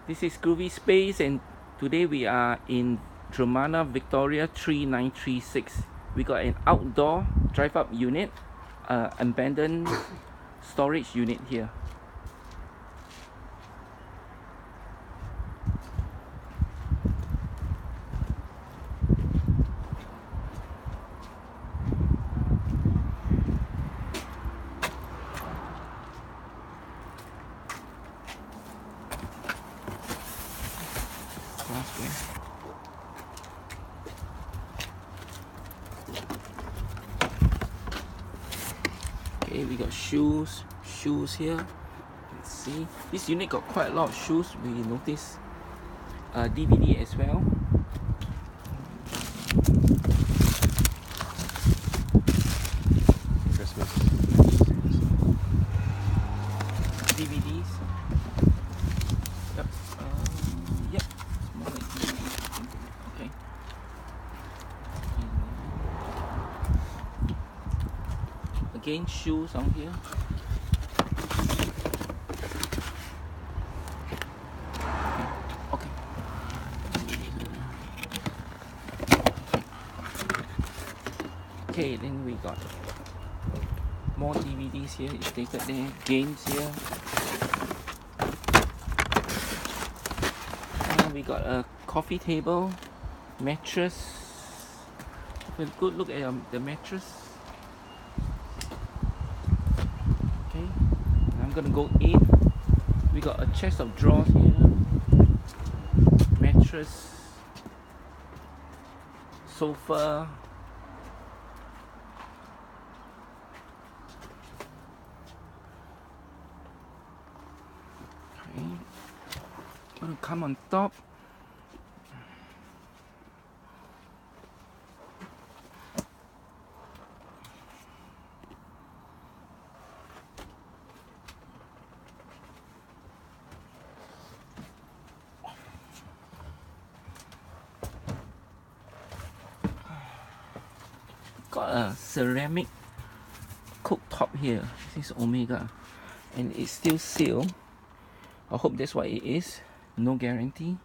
This is Groovy Space, and today we are in Dromana Victoria 3936. We got an outdoor drive-up unit, abandoned storage unit here. Okay, we got shoes here. Let's see. This unit got quite a lot of shoes. We noticed DVD as well. Christmas. DVDs. Yep. Yep. It's more like DVDs. Okay. Again, shoes on here. Okay. Okay, then we got more DVDs here. It's stated there. Games here. We got a coffee table, mattress. Have a good look at the mattress. Okay, I'm gonna go in. We got a chest of drawers here, mattress, sofa. Okay, gonna come on top. Got a ceramic cooktop here. This is Omega, and it's still sealed. I hope that's what it is. No guarantee.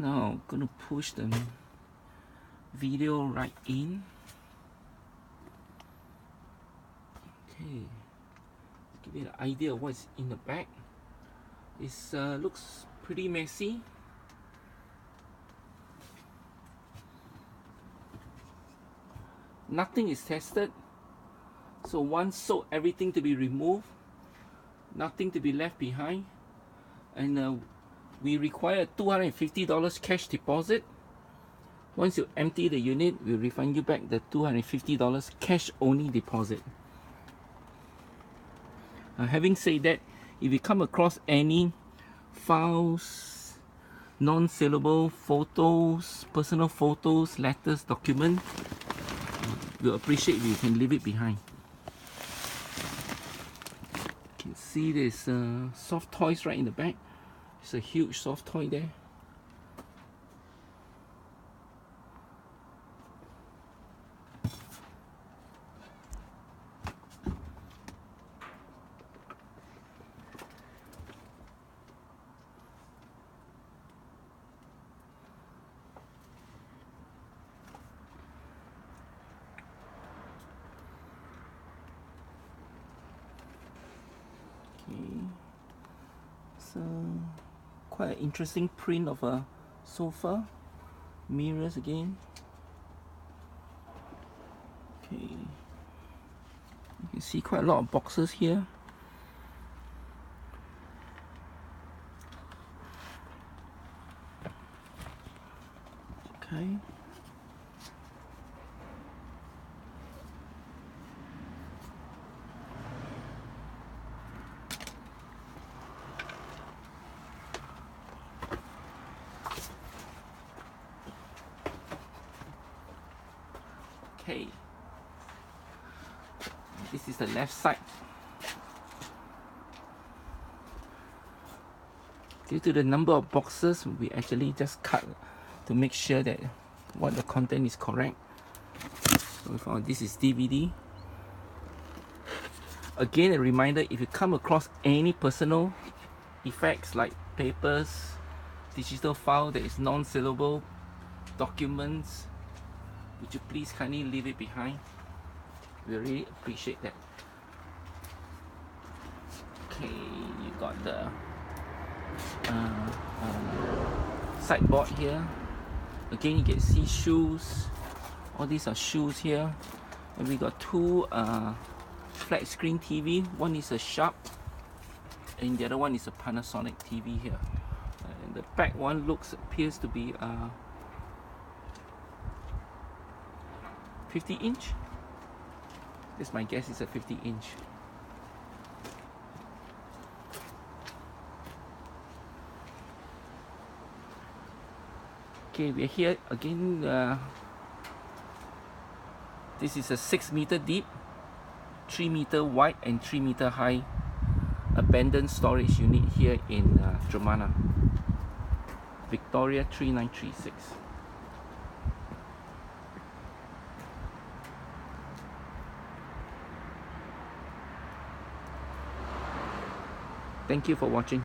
Now I'm gonna push the video right in. Okay, give you an idea of what's in the back. It looks pretty messy. Nothing is tested, so once sold, everything to be removed, nothing to be left behind, and we require a $250 cash deposit. Once you empty the unit, we'll refund you back the $250 cash only deposit. Having said that, if you come across any files, non-saleable photos, personal photos, letters, documents, we'll appreciate if you can leave it behind. You can see there's soft toys right in the back. It's a huge soft toy there. It's quite an interesting print of a sofa. Mirrors again. Okay, you can see quite a lot of boxes here. Okay. Okay, this is the left side. Due to the number of boxes, we actually just cut to make sure that what the content is correct. So this is DVD. Again, a reminder, if you come across any personal effects like papers, digital file that is non-saleable, documents, would you please kindly leave it behind? We really appreciate that. Okay, you got the sideboard here. Again, you can see shoes. All these are shoes here. And we got two flat screen TV. One is a Sharp and the other one is a Panasonic TV here. And the back one appears to be 50 inch. This, my guess, is a 50 inch. Okay, we're here again. This is a 6 meter deep, 3 meter wide and 3 meter high abandoned storage unit here in Dromana, Victoria 3936. Thank you for watching.